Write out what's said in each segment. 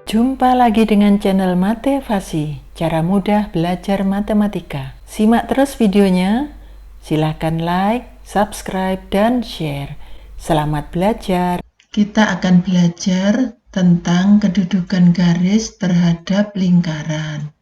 Jumpa lagi dengan channel Matefasi, cara mudah belajar matematika. Simak terus videonya, silahkan like, subscribe, dan share. Selamat belajar. Kita akan belajar tentang kedudukan garis terhadap lingkaran.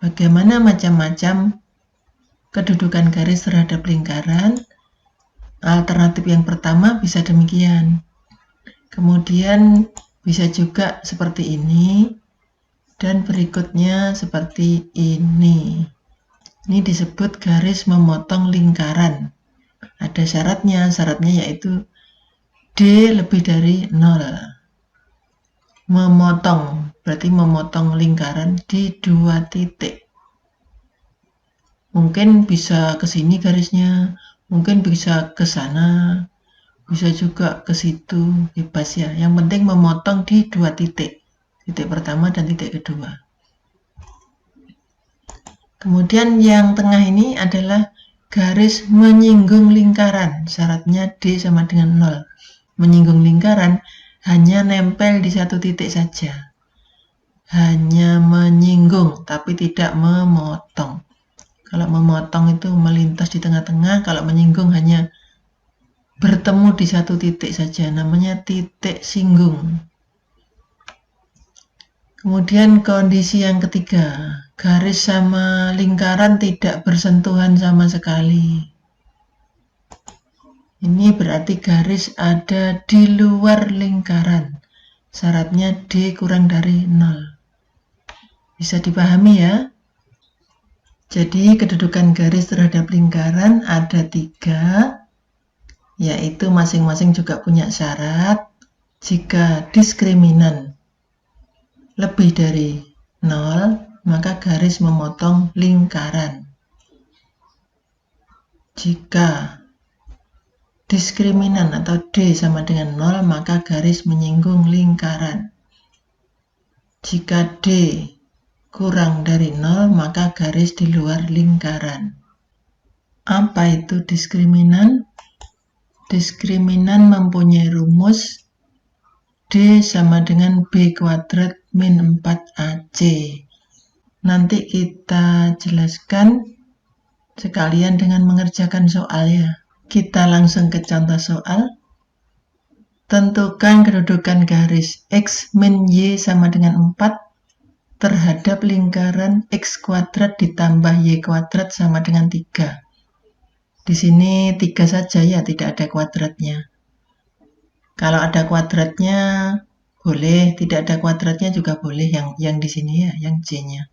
Bagaimana macam-macam kedudukan garis terhadap lingkaran. Alternatif yang pertama bisa demikian. Kemudian bisa juga seperti ini, dan berikutnya seperti ini. Ini disebut garis memotong lingkaran. Ada syaratnya yaitu D lebih dari 0. Memotong, berarti memotong lingkaran di 2 titik. Mungkin bisa ke sini garisnya, mungkin bisa ke sana, bisa juga ke situ, bebas ya. Yang penting memotong di 2 titik. Titik pertama dan titik kedua. Kemudian yang tengah ini adalah garis menyinggung lingkaran. Syaratnya D sama dengan 0. Menyinggung lingkaran hanya nempel di 1 titik saja. Hanya menyinggung, tapi tidak memotong. Kalau memotong itu melintas di tengah-tengah, kalau menyinggung hanya bertemu di 1 titik saja, namanya titik singgung. Kemudian kondisi yang ketiga, garis sama lingkaran tidak bersentuhan sama sekali. Ini berarti garis ada di luar lingkaran. Syaratnya D kurang dari 0. Bisa dipahami ya? Jadi kedudukan garis terhadap lingkaran ada 3, yaitu masing-masing juga punya syarat. Jika diskriminan lebih dari 0, maka garis memotong lingkaran. Jika diskriminan atau D sama dengan 0, maka garis menyinggung lingkaran. Jika D kurang dari 0, maka garis di luar lingkaran. Apa itu diskriminan? Diskriminan mempunyai rumus D sama dengan B kuadrat min 4AC. Nanti kita jelaskan sekalian dengan mengerjakan soal ya. Kita langsung ke contoh soal. Tentukan kedudukan garis X min Y sama dengan 4 terhadap lingkaran X kuadrat ditambah Y kuadrat sama dengan 3. Di sini 3 saja ya, tidak ada kuadratnya. Kalau ada kuadratnya boleh, tidak ada kuadratnya juga boleh, yang di sini ya, yang C-nya.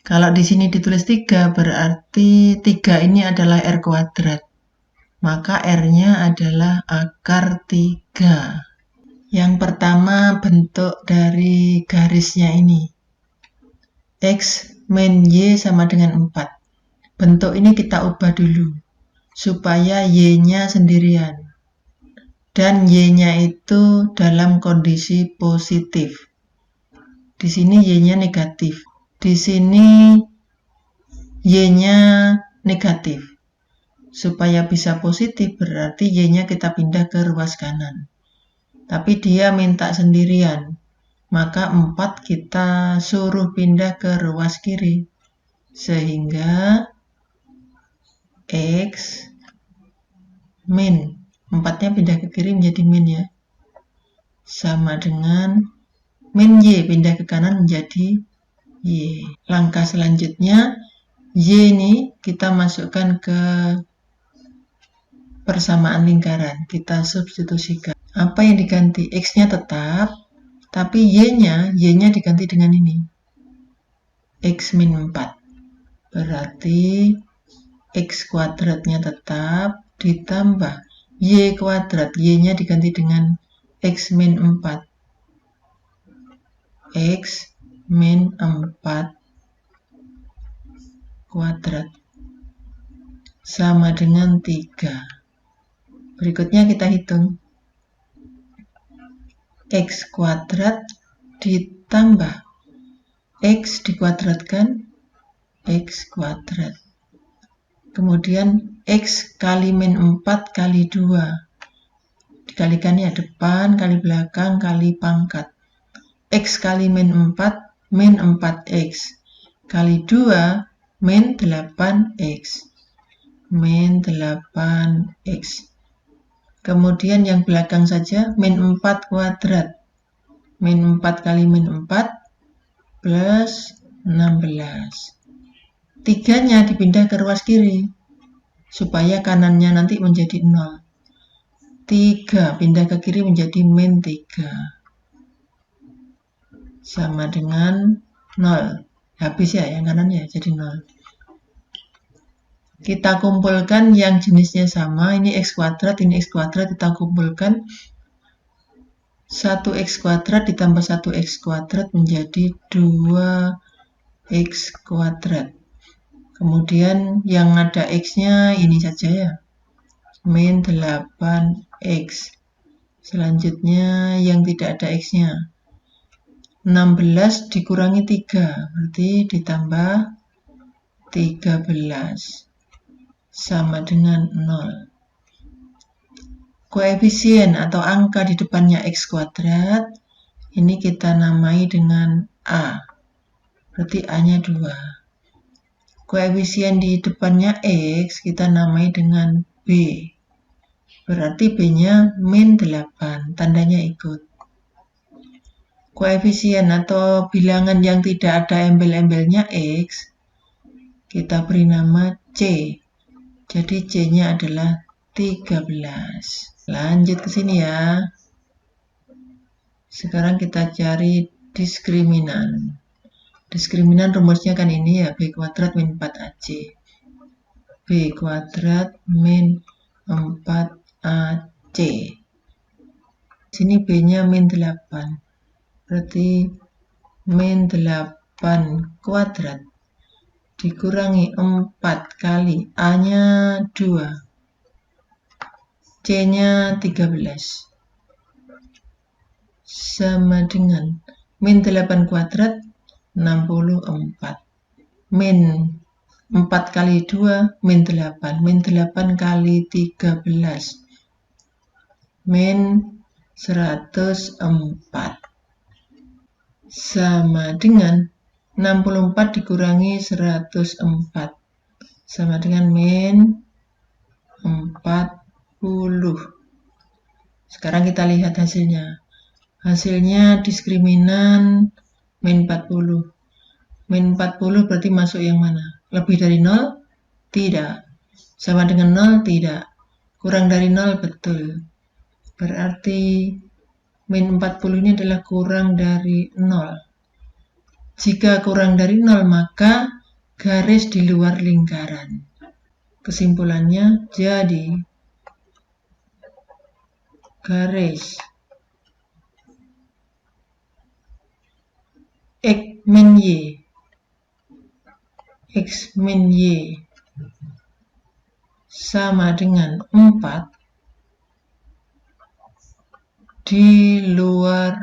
Kalau di sini ditulis 3, berarti 3 ini adalah R kuadrat. Maka R-nya adalah akar 3. Yang pertama bentuk dari garisnya ini. X min Y sama dengan 4. Bentuk ini kita ubah dulu, supaya Y-nya sendirian. Dan Y-nya itu dalam kondisi positif. Di sini Y-nya negatif. Di sini Y-nya negatif. Supaya bisa positif berarti Y-nya kita pindah ke ruas kanan. Tapi dia minta sendirian. Maka 4 kita suruh pindah ke ruas kiri. Sehingga X min 4-nya pindah ke kiri menjadi min ya. Sama dengan min Y pindah ke kanan menjadi Y. Langkah selanjutnya Y ini kita masukkan ke persamaan lingkaran. Kita substitusikan. Apa yang diganti? X-nya tetap, tapi Y-nya diganti dengan ini. X min 4. Berarti X kuadratnya tetap ditambah Y kuadrat. Y-nya diganti dengan X min 4. X min 4 kuadrat sama dengan 3. Berikutnya kita hitung. X kuadrat ditambah X dikuadratkan X kuadrat. Kemudian X kali min 4 kali 2. Dikalikan ya, depan kali belakang kali pangkat. X kali min 4, min 4X. Kali 2, min 8X. Min 8X. Kemudian yang belakang saja, min 4 kuadrat. Min 4 kali min 4 plus 16. 3-nya dipindah ke ruas kiri, supaya kanannya nanti menjadi 0. 3 pindah ke kiri menjadi min 3. Sama dengan 0. Habis ya yang kanannya, jadi 0. Kita kumpulkan yang jenisnya sama, ini X kuadrat, ini X kuadrat, kita kumpulkan. 1X kuadrat ditambah 1X kuadrat menjadi 2X kuadrat. Kemudian yang ada X-nya ini saja ya, min 8X. Selanjutnya yang tidak ada X-nya, 16 dikurangi 3, berarti ditambah 13, sama dengan 0. Koefisien atau angka di depannya X kuadrat, ini kita namai dengan A, berarti A-nya 2. Koefisien di depannya X kita namai dengan B, berarti B-nya min 8, tandanya ikut. Koefisien atau bilangan yang tidak ada embel-embelnya X, kita beri nama C, jadi C-nya adalah 13. Lanjut ke sini ya. Sekarang kita cari diskriminan. Diskriminan rumusnya kan ini ya, B kuadrat min 4AC. B kuadrat min 4AC. Sini B-nya min 8. Berarti min 8 kuadrat dikurangi 4 kali A-nya 2. C-nya 13. Sama dengan min 8 kuadrat 64. Min 4 kali 2, min 8. Min 8 kali 13. Min 104. Sama dengan 64 dikurangi 104. Sama dengan min 40. Sekarang kita lihat hasilnya. Hasilnya diskriminan min 40. Min 40 berarti masuk yang mana? Lebih dari 0? Tidak. Sama dengan 0? Tidak. Kurang dari 0? Betul. Berarti min 40 ini adalah kurang dari 0. Jika kurang dari 0, maka garis di luar lingkaran. Kesimpulannya jadi garis X min Y, X min Y sama dengan 4 di luar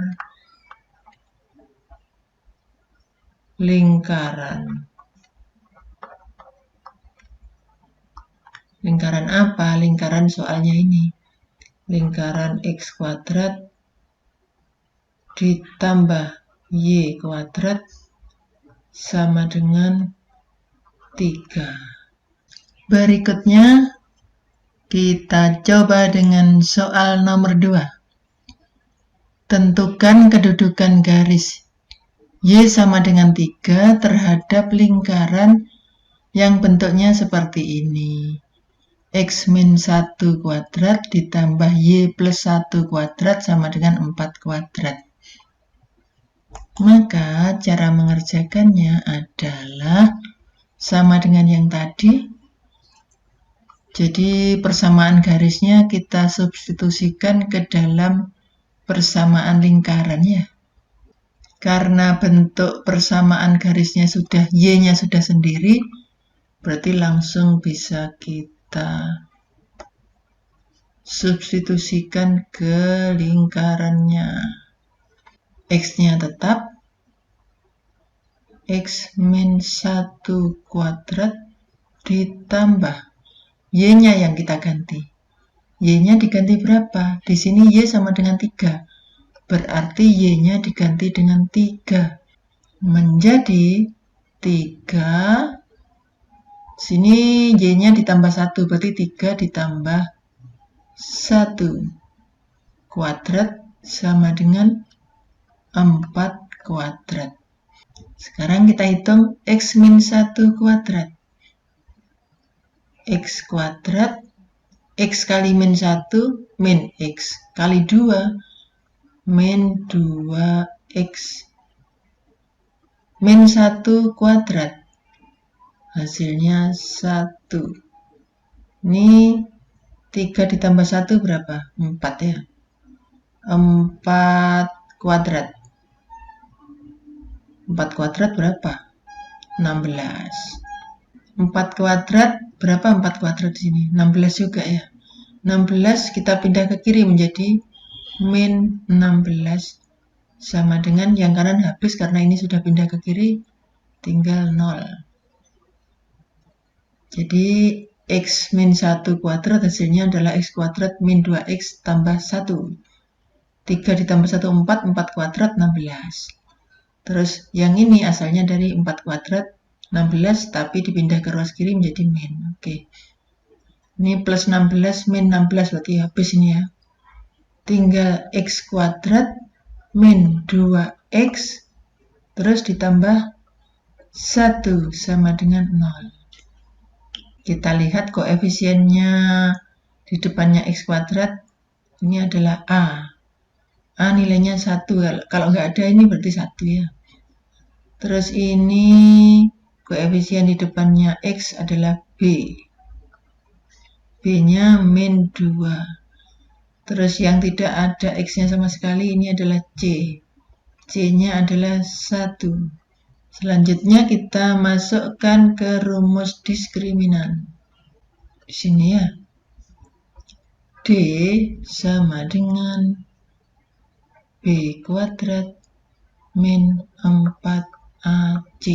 lingkaran. Lingkaran apa? Lingkaran soalnya ini. Lingkaran X kuadrat ditambah Y kuadrat sama dengan 3. Berikutnya kita coba dengan soal nomor 2. Tentukan kedudukan garis Y sama dengan 3 terhadap lingkaran yang bentuknya seperti ini. X min 1 kuadrat ditambah Y plus 1 kuadrat sama dengan 4 kuadrat. Maka cara mengerjakannya adalah sama dengan yang tadi. Jadi persamaan garisnya kita substitusikan ke dalam persamaan lingkaran ya. Karena bentuk persamaan garisnya sudah, Y-nya sudah sendiri, berarti langsung bisa kita substitusikan ke lingkarannya. X-nya tetap X min 1 kuadrat ditambah Y-nya yang kita ganti. Y-nya diganti berapa? Di sini Y sama dengan 3. berarti Y-nya diganti dengan 3. Menjadi 3, sini Y-nya ditambah 1, berarti 3 ditambah 1 kuadrat sama dengan 4 kuadrat. Sekarang kita hitung X min 1 kuadrat. X kuadrat, X kali min 1, min X kali 2, min 2X min 1 kuadrat. Hasilnya 1. Ini 3 ditambah 1 berapa? 4 ya. 4 kuadrat. 4 kuadrat berapa? 16. 4 kuadrat berapa 4 kuadrat di sini? 16 juga ya. 16 kita pindah ke kiri menjadi min 16 sama dengan yang kanan habis karena ini sudah pindah ke kiri, tinggal 0. Jadi X min 1 kuadrat hasilnya adalah X kuadrat min 2X tambah 1. 3 ditambah 1, 4, 4 kuadrat 16. Terus yang ini asalnya dari 4 kuadrat 16 tapi dipindah ke ruas kiri menjadi min. Oke. Ini plus 16 min 16 berarti habis ini ya. Tinggal X kuadrat min 2X terus ditambah 1 sama dengan 0. Kita lihat koefisiennya di depannya X kuadrat ini adalah A. A nilainya 1. Kalau nggak ada ini berarti 1 ya. Terus ini koefisien di depannya X adalah B. B-nya min 2. Terus yang tidak ada X-nya sama sekali ini adalah C. C-nya adalah 1. Selanjutnya kita masukkan ke rumus diskriminan. Di sini ya. D sama dengan B kuadrat min 4AC.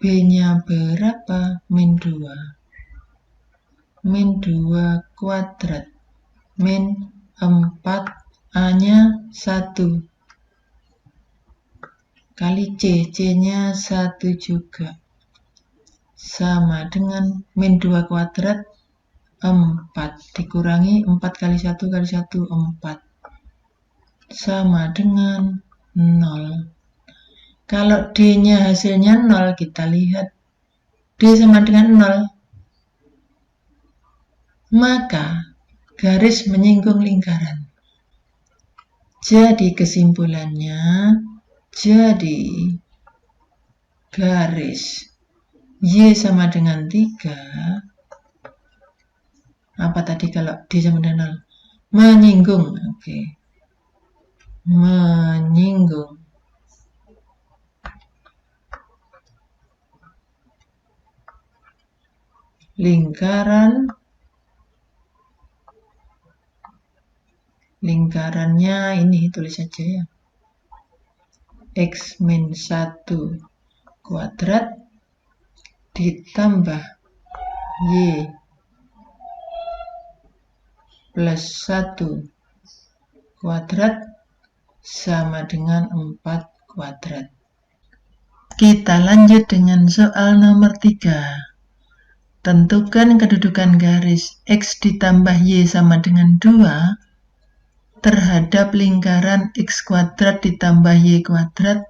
B-nya berapa? Min 2. Min 2 kuadrat. Min 4A-nya 1. Kali C. C-nya 1 juga. Sama dengan min 2 kuadrat 4. Dikurangi 4 kali 1 kali 1, 4. Sama dengan 0. Kalau D-nya hasilnya 0, kita lihat D sama dengan 0. Maka garis menyinggung lingkaran. Jadi kesimpulannya, jadi garis Y sama dengan 3. Apa tadi kalau D sama dengan 0? Menyinggung. Oke. Menyinggung lingkarannya ini tulis saja ya. X min 1 kuadrat ditambah Y plus 1 kuadrat sama dengan 4 kuadrat. Kita lanjut dengan soal nomor 3. Tentukan kedudukan garis X ditambah Y sama dengan 2 terhadap lingkaran X kuadrat ditambah Y kuadrat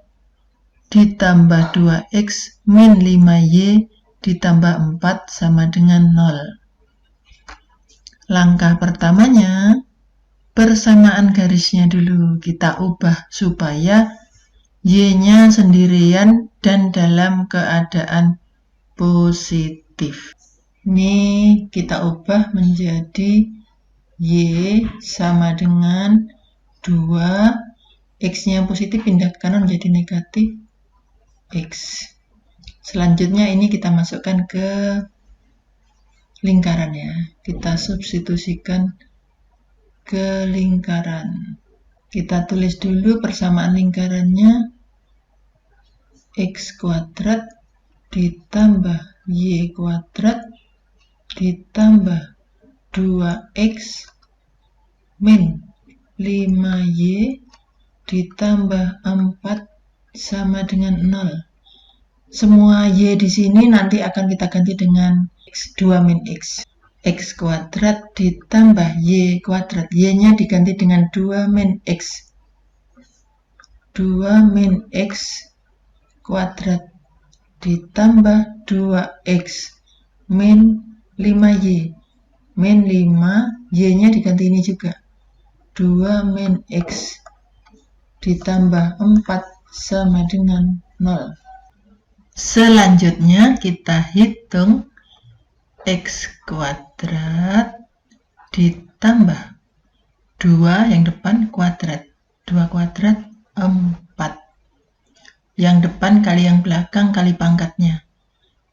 ditambah 2X min 5Y ditambah 4 sama dengan 0. Langkah pertamanya, persamaan garisnya dulu kita ubah supaya Y-nya sendirian dan dalam keadaan positif. Ini kita ubah menjadi Y sama dengan 2, X-nya positif pindah ke kanan menjadi negatif X. Selanjutnya ini kita masukkan ke lingkaran ya. Kita substitusikan ke lingkaran. Kita tulis dulu persamaan lingkarannya. X kuadrat ditambah Y kuadrat ditambah 2X min 5Y ditambah 4 sama dengan 0. Semua Y di sini nanti akan kita ganti dengan X2 min X. X kuadrat ditambah Y kuadrat. Y-nya diganti dengan 2 min X. 2 min X kuadrat ditambah 2X min 5Y. Min 5, Y-nya diganti ini juga. 2 min X ditambah 4 sama dengan 0. Selanjutnya kita hitung X kuadrat ditambah 2 yang depan kuadrat. 2 kuadrat 4. Yang depan kali yang belakang kali pangkatnya.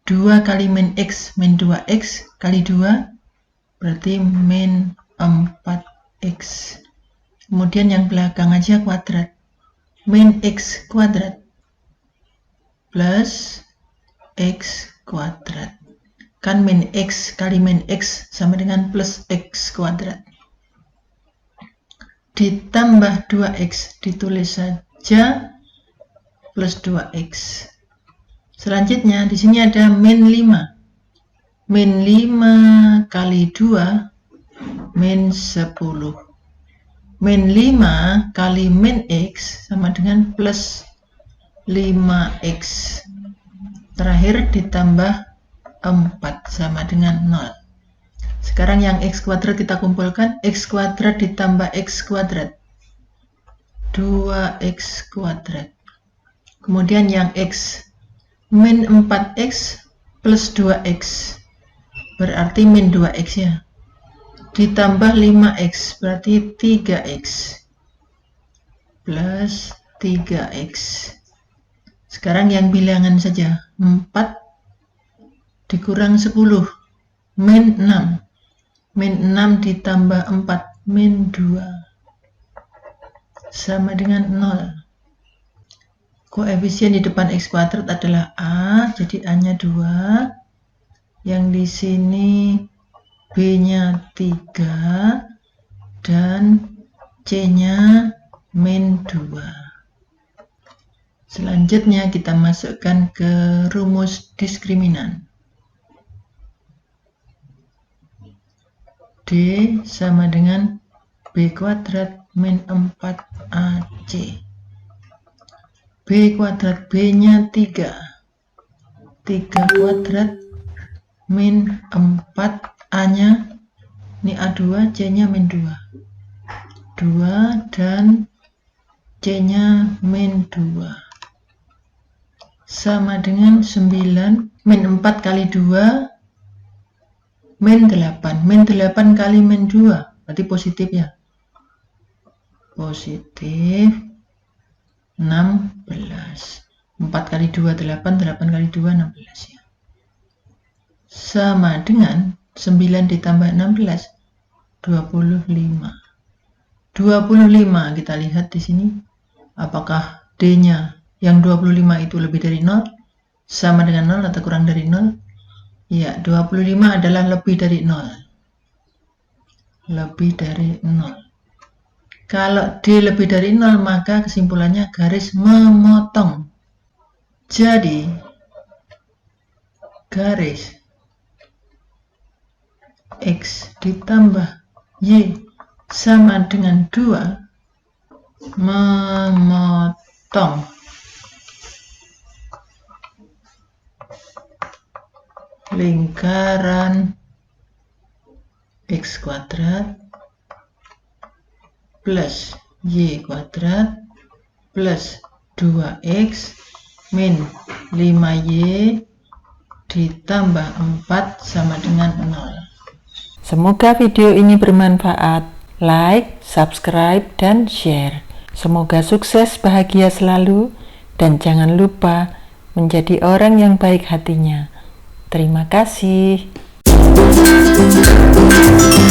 2 kali min X min 2X kali 2 berarti min 4X. Kemudian yang belakang aja kuadrat. Min X kuadrat plus X kuadrat. Kan min X kali min X sama dengan plus X kuadrat. Ditambah 2X, ditulis saja plus 2X. Selanjutnya di sini ada min 5. Min 5 kali 2 min 10. Min 5 kali min X sama dengan plus 5X. Terakhir ditambah 4 sama dengan 0. Sekarang yang X kuadrat kita kumpulkan. X kuadrat ditambah X kuadrat 2X kuadrat. Kemudian yang X min 4X plus 2X berarti min 2X ya. Ditambah 5X berarti 3X plus 3X. Sekarang yang bilangan saja. 4 dikurang 10 min 6. Min 6 ditambah 4 min 2 sama dengan 0. Koefisien di depan X kuadrat adalah A, jadi A-nya 2. Yang di sini B-nya 3 dan C-nya min 2. Selanjutnya kita masukkan ke rumus diskriminan. D sama dengan B kuadrat min 4AC. B kuadrat, B-nya 3. 3 kuadrat min 4, A-nya ini A2, C-nya min 2. 2 dan C-nya min 2. Sama dengan 9 min 4 kali 2 min 8. Min 8 kali min 2 berarti positif ya. Positif 16. 4 kali 2 8, 8 kali 2 16 ya. Sama dengan 9 ditambah 16 25. 25 kita lihat di sini. Apakah D-nya yang 25 itu lebih dari 0? Sama dengan 0 atau kurang dari 0? Ya, 25 adalah lebih dari 0. Lebih dari 0. Kalau D lebih dari 0, maka kesimpulannya garis memotong. Jadi, garis X ditambah Y sama dengan 2 memotong lingkaran X kuadrat plus Y kuadrat plus 2X min 5Y ditambah 4 sama dengan 0. Semoga video ini bermanfaat. Like, subscribe, dan share. Semoga sukses, bahagia selalu, dan jangan lupa menjadi orang yang baik hatinya. Terima kasih.